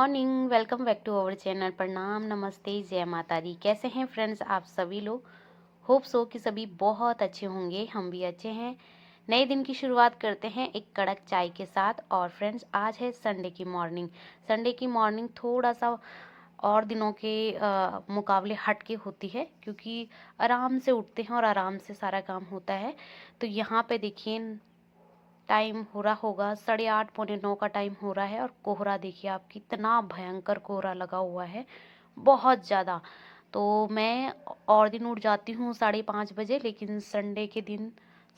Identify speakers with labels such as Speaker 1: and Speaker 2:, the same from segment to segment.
Speaker 1: Morning, welcome back to our channel. प्रणाम, नमस्ते, जय माता दी। कैसे हैं फ्रेंड्स आप सभी लोग? होप सो कि सभी बहुत अच्छे होंगे, हम भी अच्छे हैं। नए दिन की शुरुआत करते हैं एक कड़क चाय के साथ। और फ्रेंड्स आज है संडे की मॉर्निंग। संडे की मॉर्निंग थोड़ा सा और दिनों के मुकाबले हट के होती है, क्योंकि आराम से उठते हैं और आराम से सारा काम होता है। तो यहाँ पे देखिए टाइम हो रहा होगा 8:30 पौने 9 का टाइम हो रहा है, और कोहरा देखिए आप, कितना भयंकर कोहरा लगा हुआ है, बहुत ज़्यादा। तो मैं और दिन उठ जाती हूँ 5:30 बजे, लेकिन संडे के दिन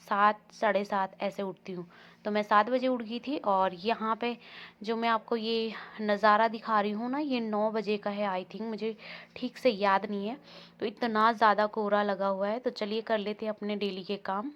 Speaker 1: 7 7:30 ऐसे उठती हूँ। तो मैं 7 बजे उठ गई थी, और यहाँ पे जो मैं आपको ये नज़ारा दिखा रही हूँ ना, ये 9 बजे का है आई थिंक, मुझे ठीक से याद नहीं है। तो इतना ज़्यादा कोहरा लगा हुआ है। तो चलिए कर लेते हैं अपने डेली के काम।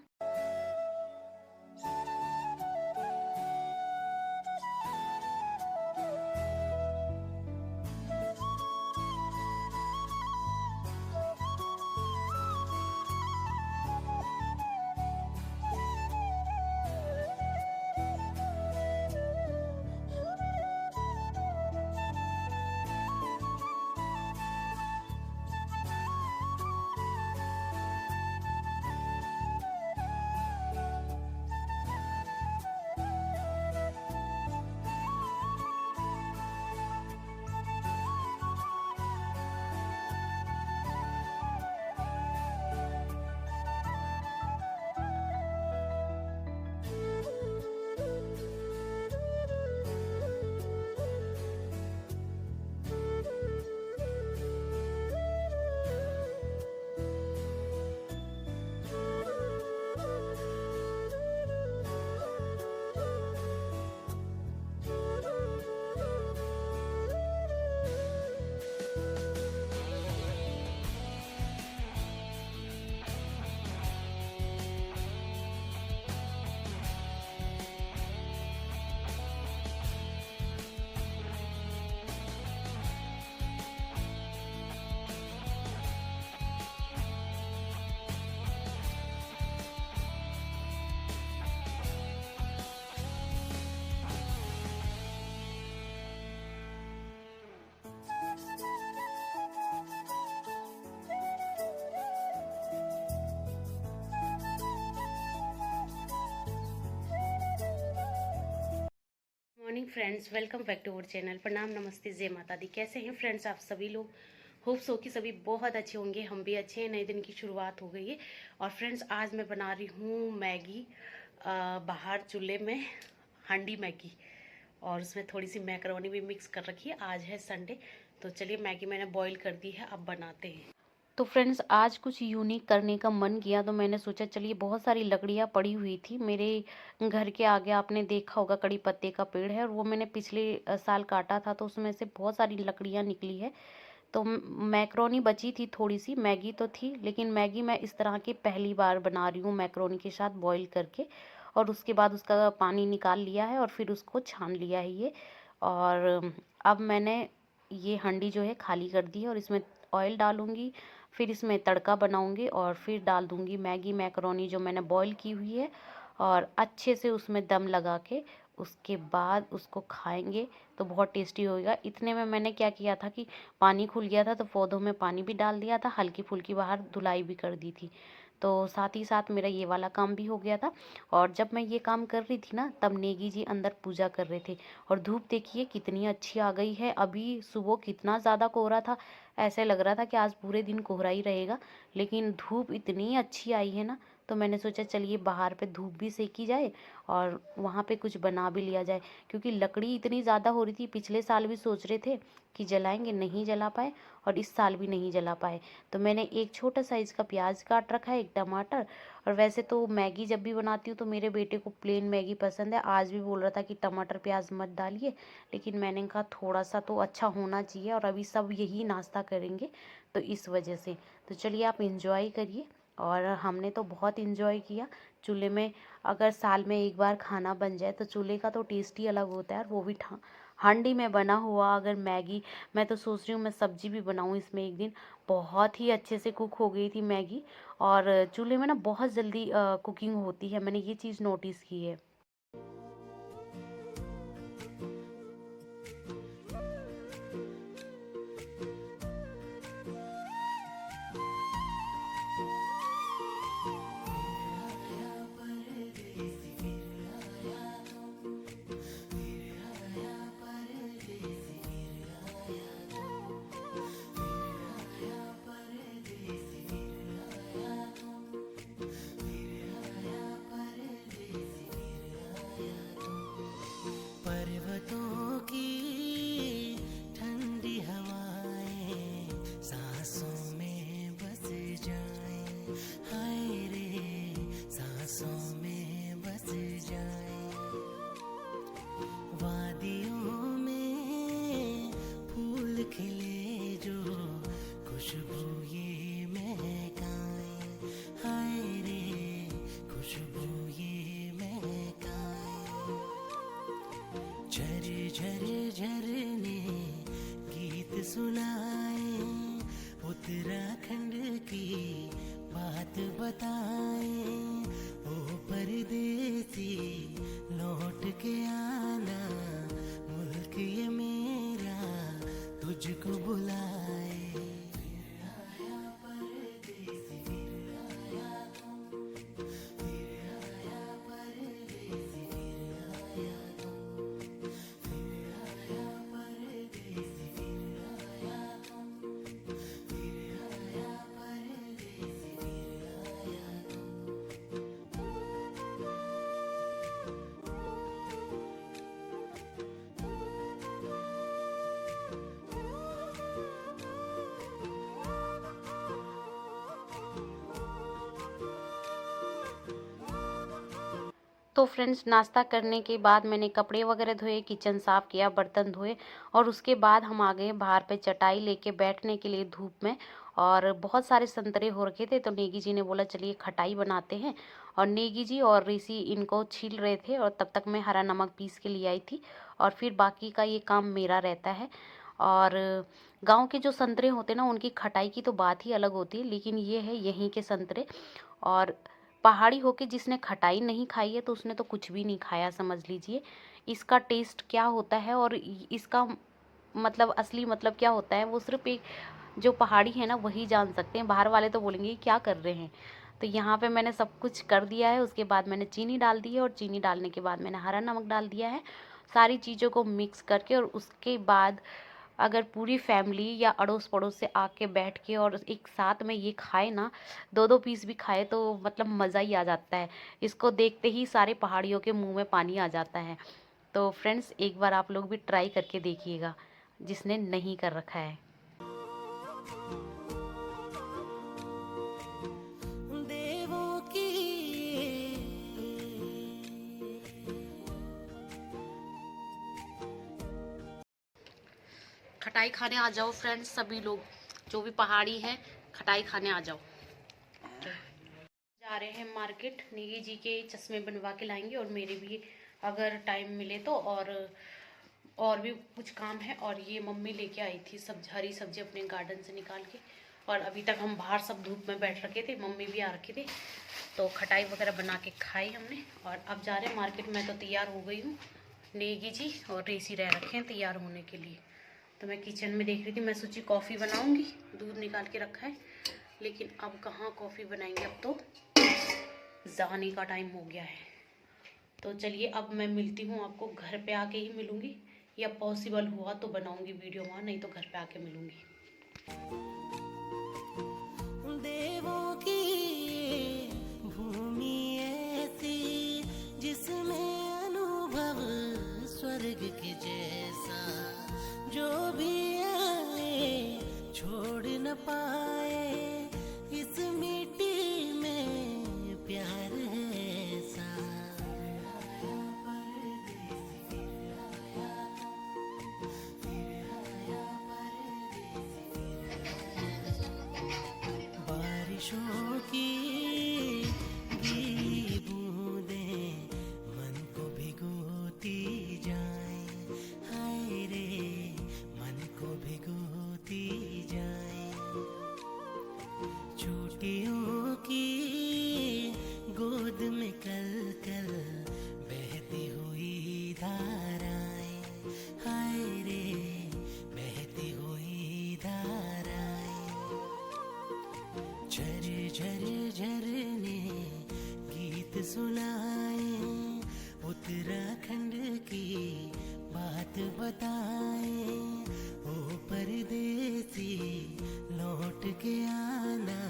Speaker 1: Morning friends, welcome back to our channel. प्रणाम, नमस्ते, जय माता दी। कैसे हैं फ्रेंड्स आप सभी लोग? होप सो कि सभी बहुत अच्छे होंगे, हम भी अच्छे हैं। नए दिन की शुरुआत हो गई है। और फ्रेंड्स आज मैं बना रही हूँ मैगी, बाहर चूल्हे में हांडी मैगी, और उसमें थोड़ी सी मैकरोनी भी मिक्स कर रखी है। आज है संडे, तो चलिए मैगी मैंने बॉईल कर दी है, अब बनाते हैं। तो फ्रेंड्स आज कुछ यूनिक करने का मन किया, तो मैंने सोचा चलिए, बहुत सारी लकड़ियाँ पड़ी हुई थी मेरे घर के आगे, आपने देखा होगा कड़ी पत्ते का पेड़ है, और वो मैंने पिछले साल काटा था, तो उसमें से बहुत सारी लकड़ियाँ निकली है। तो मैक्रोनी बची थी थोड़ी सी, मैगी तो थी, लेकिन मैगी मैं इस तरह की पहली बार बना रही हूँ मैक्रोनी के साथ बॉईल करके। और उसके बाद उसका पानी निकाल लिया है, और फिर उसको छान लिया है ये। और अब मैंने ये हांडी जो है खाली कर दी है, और इसमें ऑयल डालूंगी, फिर इसमें तड़का बनाऊंगी, और फिर डाल दूंगी मैगी मैक्रोनी जो मैंने बॉईल की हुई है, और अच्छे से उसमें दम लगा के उसके बाद उसको खाएंगे तो बहुत टेस्टी होएगा। इतने में मैंने क्या किया था कि पानी खुल गया था, तो पौधों में पानी भी डाल दिया था, हल्की फुल्की बाहर धुलाई भी कर दी थी। तो साथ ही साथ मेरा ये वाला काम भी हो गया था। और जब मैं ये काम कर रही थी ना, तब नेगी जी अंदर पूजा कर रहे थे। और धूप देखिए कितनी अच्छी आ गई है। अभी सुबह कितना ज़्यादा कोहरा था, ऐसे लग रहा था कि आज पूरे दिन कोहरा ही रहेगा, लेकिन धूप इतनी अच्छी आई है ना, तो मैंने सोचा चलिए बाहर पे धूप भी सेकी जाए, और वहाँ पे कुछ बना भी लिया जाए। क्योंकि लकड़ी इतनी ज़्यादा हो रही थी, पिछले साल भी सोच रहे थे कि जलाएंगे, नहीं जला पाए, और इस साल भी नहीं जला पाए। तो मैंने एक छोटा साइज़ का प्याज काट रखा है, एक टमाटर। और वैसे तो मैगी जब भी बनाती हूँ तो मेरे बेटे को प्लेन मैगी पसंद है, आज भी बोल रहा था कि टमाटर प्याज मत डालिए, लेकिन मैंने कहा थोड़ा सा तो अच्छा होना चाहिए, और अभी सब यही नाश्ता करेंगे, तो इस वजह से। तो चलिए आप इंजॉय करिए। और हमने तो बहुत इंजॉय किया चूल्हे में। अगर साल में एक बार खाना बन जाए तो चूल्हे का तो टेस्ट ही अलग होता है, और वो भी हांडी में बना हुआ। अगर मैगी, मैं तो सोच रही हूँ मैं सब्जी भी बनाऊँ इसमें एक दिन। बहुत ही अच्छे से कुक हो गई थी मैगी। और चूल्हे में ना बहुत जल्दी कुकिंग होती है, मैंने ये चीज़ नोटिस की है।
Speaker 2: खुशबू ये महकाए, हाय रे खुशबू ये महकाए। झर झर झरने गीत सुनाए, उत्तराखंड की बात बताए। ओ परदेसी लौट के आना, मुल्क ये मेरा तुझको बुलाए।
Speaker 1: तो फ्रेंड्स, नाश्ता करने के बाद मैंने कपड़े वगैरह धोए, किचन साफ़ किया, बर्तन धोए और उसके बाद हम आ गए बाहर पे चटाई लेके बैठने के लिए धूप में। और बहुत सारे संतरे हो रखे थे तो नेगी जी ने बोला चलिए खटाई बनाते हैं। और नेगी जी और ऋषि इनको छील रहे थे और तब तक मैं हरा नमक पीस के लिए आई थी। और फिर बाकी का ये काम मेरा रहता है। और गाँव के जो संतरे होते हैं ना, उनकी खटाई की तो बात ही अलग होती है, लेकिन ये है यहीं के संतरे। और पहाड़ी होके जिसने खटाई नहीं खाई है तो उसने तो कुछ भी नहीं खाया समझ लीजिए। इसका टेस्ट क्या होता है और इसका मतलब असली मतलब क्या होता है, वो सिर्फ एक जो पहाड़ी है ना वही जान सकते हैं। बाहर वाले तो बोलेंगे ये क्या कर रहे हैं। तो यहाँ पे मैंने सब कुछ कर दिया है। उसके बाद मैंने चीनी डाल दी है और चीनी डालने के बाद मैंने हरा नमक डाल दिया है, सारी चीज़ों को मिक्स करके। और उसके बाद अगर पूरी फैमिली या अड़ोस पड़ोस से आके बैठ के और एक साथ में ये खाए ना, दो दो पीस भी खाए तो मतलब मज़ा ही आ जाता है। इसको देखते ही सारे पहाड़ियों के मुंह में पानी आ जाता है। तो फ्रेंड्स, एक बार आप लोग भी ट्राई करके देखिएगा जिसने नहीं कर रखा है।
Speaker 2: देवों की
Speaker 1: खटाई खाने आ जाओ फ्रेंड्स, सभी लोग जो भी पहाड़ी हैं खटाई खाने आ जाओ। जा रहे हैं मार्केट, नेगी जी के चश्मे बनवा के लाएंगे और मेरे भी अगर टाइम मिले तो। और भी कुछ काम है। और ये मम्मी लेके आई थी सब हरी सब्जी अपने गार्डन से निकाल के। और अभी तक हम बाहर सब धूप में बैठ रखे थे, मम्मी भी आ रखे थे, तो खटाई वगैरह बना के खाई हमने। और अब जा रहे हैं मार्केट। मैं तो तैयार हो गई हूँ, नेगी जी और रेसी रह रखे हैं तैयार होने के लिए। तो मैं किचन में देख रही थी, मैं सोची कॉफ़ी बनाऊँगी, दूध निकाल के रखा है, लेकिन अब कहाँ कॉफ़ी बनाएंगे, अब तो जाने का टाइम हो गया है। तो चलिए अब मैं मिलती हूँ आपको, घर पे आके ही मिलूँगी, या पॉसिबल हुआ तो बनाऊँगी वीडियो वहाँ, नहीं तो घर पे आके मिलूँगी।
Speaker 2: देवों की भूमि ऐसी जिसमें अनुभव स्वर्ग के जैसा, जो भी आए छोड़ न पाए, इस मिट्टी में प्यार है ऐसा। बारिशों की गीली बूंदें मन को भिगोती जाएं, हाय रे मन को भिगोती जाएं। चोटियों की गोद में कल कल बहती हुई धाराएं, हाय रे बहती हुई धाराएं। झर झर झरने गीत सुनाए, उत्तराखंड की बात बताए। ओ परदेसी लौट के आना,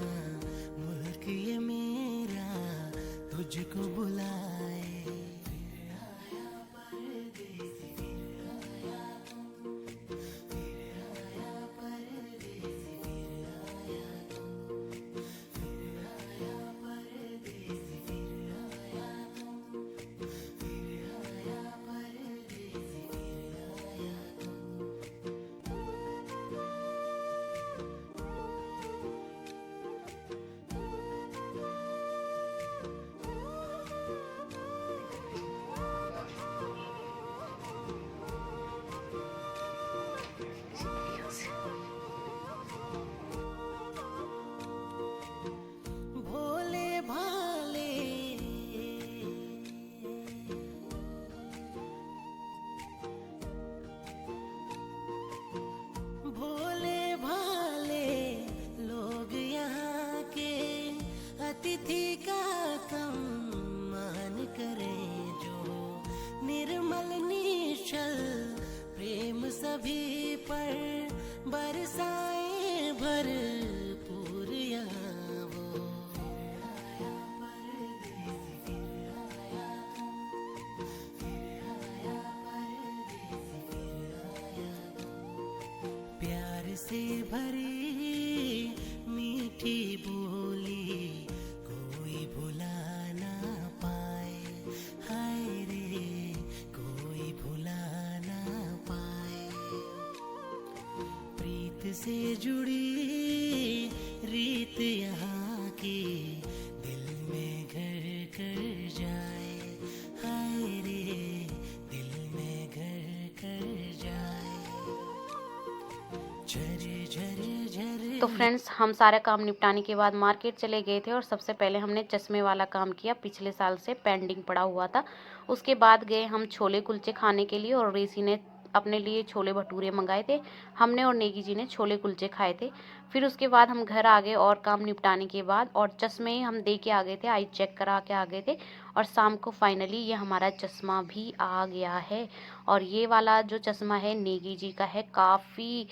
Speaker 2: मुल्क ये मेरा तुझको बुलाए। से भरी मीठी बोली कोई भुला ना पाए, हाय रे कोई भुला ना पाए। प्रीत से जुड़ी रीत यहाँ की दिल में घर कर जाए, हाय रे दिल में घर कर जाए। झर झर झर।
Speaker 1: तो फ्रेंड्स, हम सारा काम निपटाने के बाद मार्केट चले गए थे और सबसे पहले हमने चश्मे वाला काम किया, पिछले साल से पेंडिंग पड़ा हुआ था। उसके बाद गए हम छोले कुलचे खाने के लिए और रेसी ने अपने लिए छोले भटूरे मंगाए थे। हमने और नेगी जी ने छोले कुलचे खाए थे। फिर उसके बाद हम घर आ गए और काम निपटाने के बाद, और चश्मे हम दे के आ गए थे, आई चेक करा के आ गए थे। और शाम को फाइनली ये हमारा चश्मा भी आ गया है। और ये वाला जो चश्मा है नेगी जी का है। काफ़ी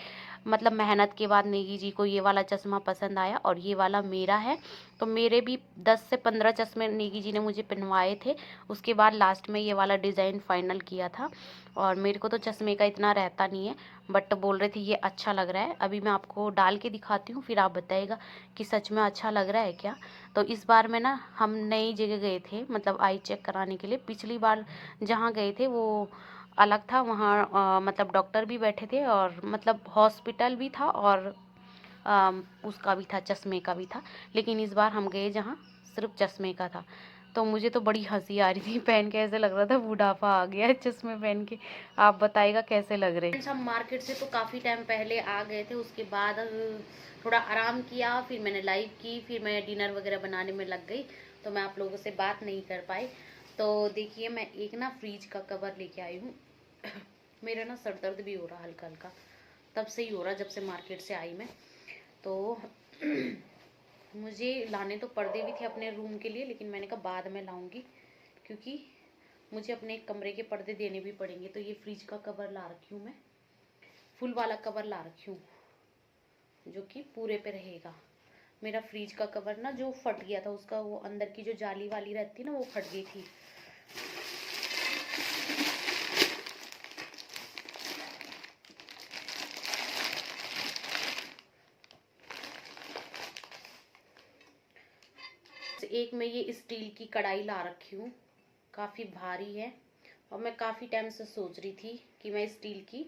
Speaker 1: मतलब मेहनत के बाद नेगी जी को ये वाला चश्मा पसंद आया और ये वाला मेरा है। तो मेरे भी 10 से 15 चश्मे नेगी जी ने मुझे पहनवाए थे। उसके बाद लास्ट में ये वाला डिज़ाइन फाइनल किया था। और मेरे को तो चश्मे का इतना रहता नहीं है, बट बोल रहे थे ये अच्छा लग रहा है। अभी मैं आपको डाल के दिखाती हूँ, फिर आप बताइएगा कि सच में अच्छा लग रहा है क्या। तो इस बार में ना हम नई जगह गए थे, मतलब आई चेक कराने के लिए। पिछली बार जहाँ गए थे वो अलग था, वहाँ मतलब डॉक्टर भी बैठे थे और मतलब हॉस्पिटल भी था और उसका भी था, चश्मे का भी था। लेकिन इस बार हम गए जहाँ सिर्फ चश्मे का था। तो मुझे तो बड़ी हंसी आ रही थी, पहन के ऐसे लग रहा था बुढ़ापा आ गया है चश्मे पहन के। आप बताइएगा कैसे लग रहे हैं। हम मार्केट से तो काफ़ी टाइम पहले आ गए थे। उसके बाद थोड़ा आराम किया, फिर मैंने लाइव की, फिर मैं डिनर वगैरह बनाने में लग गई, तो मैं आप लोगों से बात नहीं कर पाई। तो देखिए, मैं एक ना फ्रिज का कवर लेके आई हूँ। मेरा ना सर दर्द भी हो रहा हल्का हल्का, तब से ही हो रहा जब से मार्केट से आई मैं। तो मुझे लाने तो पर्दे भी थे अपने रूम के लिए, लेकिन मैंने कहा बाद में लाऊंगी, क्योंकि मुझे अपने कमरे के पर्दे देने भी पड़ेंगे। तो ये फ्रिज का कवर ला रखी हूँ मैं, फुल वाला कवर ला रखी हूँ, जो कि पूरे पे रहेगा। मेरा फ्रिज का कवर ना जो फट गया था, उसका वो अंदर की जो जाली वाली रहती है ना, वो फट गई थी। एक मैं ये स्टील की कढ़ाई ला रखी हूँ, काफ़ी भारी है। और मैं काफ़ी टाइम से सोच रही थी कि मैं स्टील की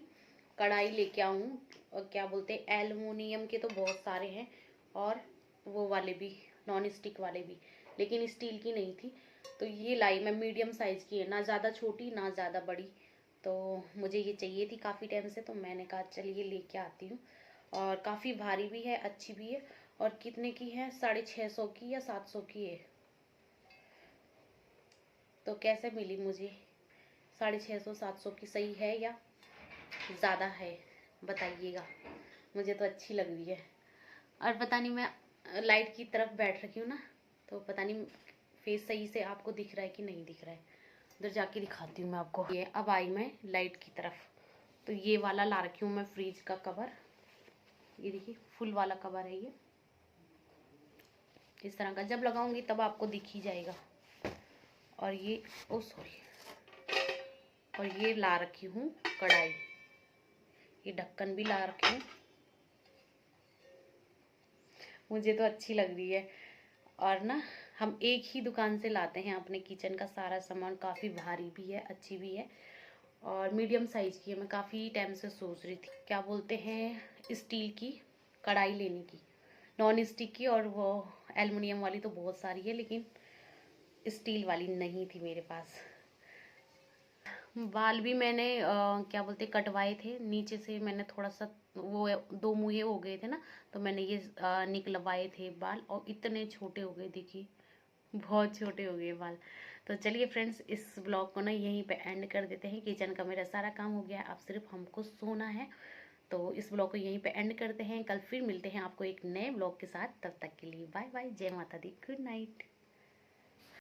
Speaker 1: कढ़ाई लेके आऊँ। और क्या बोलते हैं, एल्युमिनियम के तो बहुत सारे हैं और वो वाले भी, नॉन स्टिक वाले भी, लेकिन स्टील की नहीं थी। तो ये लाई मैं, मीडियम साइज़ की है, ना ज़्यादा छोटी ना ज़्यादा बड़ी। तो मुझे ये चाहिए थी काफ़ी टाइम से, तो मैंने कहा चलिए लेके आती हूँ। और काफ़ी भारी भी है, अच्छी भी है। और कितने की है, 650 की या 700 की है। तो कैसे मिली मुझे, 650 700 की सही है या ज़्यादा है, बताइएगा। मुझे तो अच्छी लग रही है। और पता नहीं, मैं लाइट की तरफ बैठ रखी हूँ ना, तो पता नहीं फेस सही से आपको दिख रहा है कि नहीं दिख रहा है। उधर जाके दिखाती हूँ मैं आपको। ये अब आई मैं लाइट की तरफ। तो ये वाला ला रखी हूँ मैं फ्रिज का कवर। ये देखिए, फुल वाला कवर है ये, इस तरह का। जब लगाऊंगी तब आपको दिख ही जाएगा। और ये, ओ सॉरी, और ये ला रखी हूँ कढ़ाई, ये ढक्कन भी ला रखी हूँ। मुझे तो अच्छी लग रही है। और ना, हम एक ही दुकान से लाते हैं अपने किचन का सारा सामान। काफ़ी भारी भी है, अच्छी भी है और मीडियम साइज़ की है। मैं काफ़ी टाइम से सोच रही थी, क्या बोलते हैं, स्टील की कढ़ाई लेने की, नॉन स्टिक की। और वो एल्युमिनियम वाली तो बहुत सारी है, लेकिन स्टील वाली नहीं थी मेरे पास। बाल भी मैंने क्या बोलते, कटवाए थे नीचे से। मैंने थोड़ा सा वो 2 मुँहे हो गए थे ना, तो मैंने ये निकलवाए थे बाल, और इतने छोटे हो गए, देखिए बहुत छोटे हो गए बाल। तो चलिए फ्रेंड्स, इस ब्लॉग को ना यहीं पे एंड कर देते हैं। किचन का मेरा सारा काम हो गया, अब सिर्फ हमको सोना है। तो इस ब्लॉग को यहीं पे एंड करते हैं। कल फिर मिलते हैं आपको एक नए ब्लॉग के साथ। तब तक के लिए बाय बाय, जय माता दी, गुड नाइट।